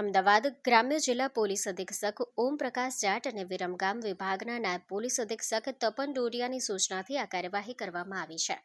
અમદાવાદ ગ્રામ્ય જિલ્લા પોલીસ અધિક્ષક ઓમ પ્રકાશ જાટ અને વિરમગામ વિભાગના નાયબ પોલીસ અધિક્ષક તપન ડોડિયાની સૂચનાથી આ કાર્યવાહી કરવામાં આવી છે.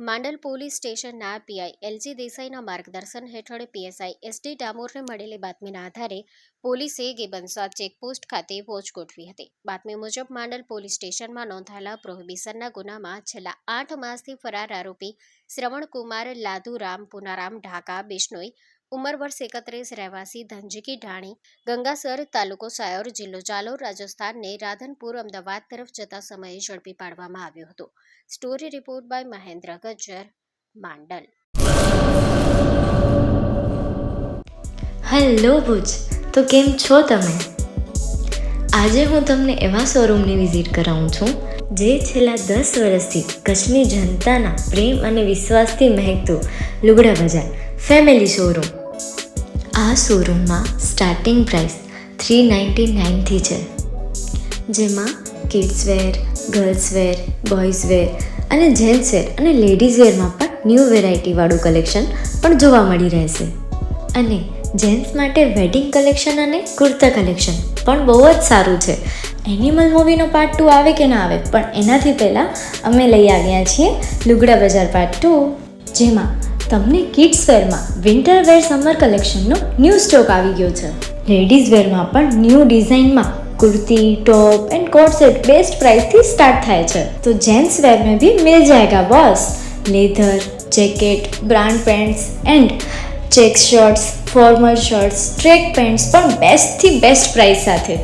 માંડલ પોલીસ સ્ટેશનના પીઆઈ એલજી દેસાઈના માર્ગદર્શન હેઠળ પીએસઆઈ એસડી ડામોરને મળેલી બાતમીના આધારે પોલીસે ગેબનસા ચેકપોસ્ટ ખાતે વોચ ગોઠવી હતી. બાતમી મુજબ માંડલ પોલીસ સ્ટેશનમાં નોંધાયેલા પ્રોહિબિશનના ગુનામાં છેલ્લા 8 માસથી ફરાર આરોપી શ્રવણકુમાર લાદુરામ પુનારામ ઢાકા બિશ્નોઈ, ઉંમર વર્ષ 31, રહેવાસી ધનજીકી ઢાણી, ગંગાસર, તાલુકો સાયોર, જિલ્લો જાલોર, રાજસ્થાનને રાધનપુર અમદાવાદ તરફ જતા સમયે ઝડપી પાડવામાં આવ્યો હતો. Story report by Mahendra Gajjar, Mandal. Hello Bhuj, તો કેમ છો તમે? આજે હું તમને એવા શોરૂમની વિઝિટ કરાવું છું જે છેલ્લા 10 વર્ષથી કચ્છની જનતાના પ્રેમ અને વિશ્વાસથી મહેકતું લુગડા બજાર ફેમિલી શોરૂમ. આ શોરૂમમાં સ્ટાર્ટિંગ પ્રાઇસ 399થી છે, જેમાં kids wear, girls wear, boys wear અને જેન્ટ્સ વેર અને લેડીઝ વેરમાં પણ ન્યૂ વેરાયટીવાળું કલેક્શન પણ જોવા મળી રહેશે. અને જેન્ટ્સ માટે વેડિંગ કલેક્શન અને કુર્તા કલેક્શન પણ બહુ જ સારું છે. એનિમલ મૂવીનો પાર્ટ 2 આવે કે ના આવે, પણ એનાથી પહેલાં અમે લઈ આવ્યા છીએ લુગડા બજાર પાર્ટ 2, જેમાં તમને કિડ્સ વેરમાં વિન્ટર વેર સમર કલેક્શનનો ન્યૂ સ્ટોક આવી ગયો છે. લેડીઝ વેરમાં પણ ન્યૂ ડિઝાઇનમાં kurti, top and coat set best price थी स्टार्ट थाय छे. तो जेंट्स वेर में भी मिल जाएगा boss. Leather, jacket, brand pants and check shirts, formal shirts, track pants पर बेस्ट थी बेस्ट प्राइस साथे.